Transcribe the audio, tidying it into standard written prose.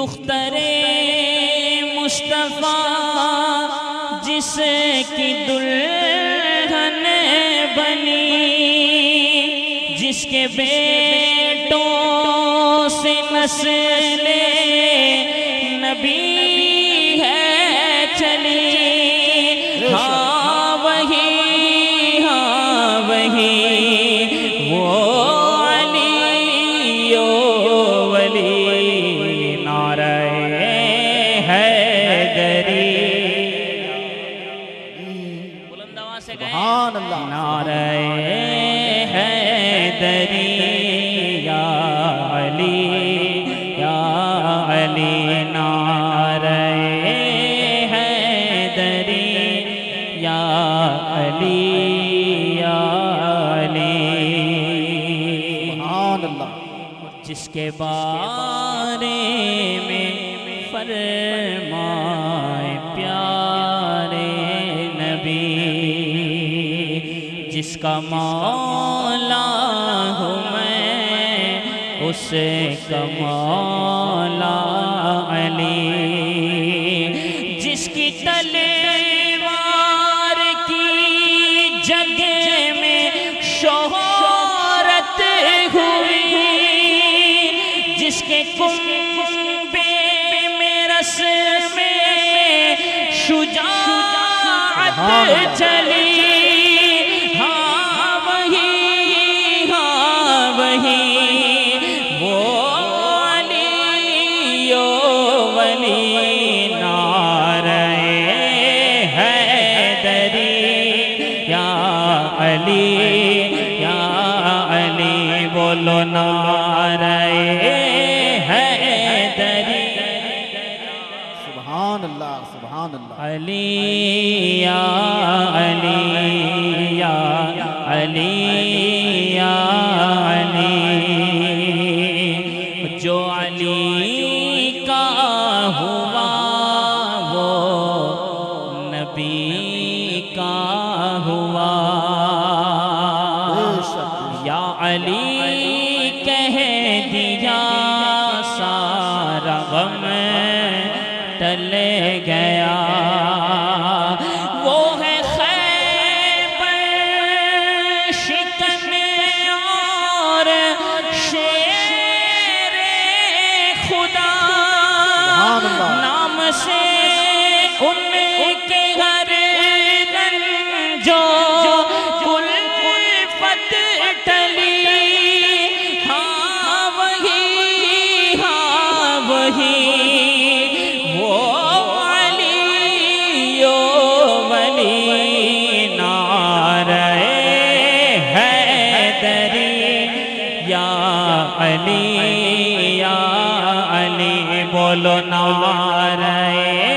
दुख्तरे मुस्तफा जिसकी दुल्हन बनी, जिसके बेटों से नस्ले नबी है चली। हाँ वही वो अली ओ वली नारे हैदरी। बुलंद आवाज से कहें नारे हैदरी या अली नारे हैदरी या अली जिसके बारे में फरमाए प्यारे नबी, जिसका मौला हूँ मैं उसे कमौला अली, जिसकी तलवार की जगह में शोहरत हुई, जिसके कुंबे में रस में शुजाअत चली। हाँ वही वो अली ओ वली नारे हैदरी या अली बोलो नारे अली या अली या अली या अली। जो अली का हुआ वो नबी का हुआ। या अली कह दिया सारा गम टल गया। वो है खैबर शिकन और शेरे खुदा, नाम से उनके घर जो कुल्फत टली। हाँ वही वो अली ओ वली नारे हैदरी या अली बोलो नारे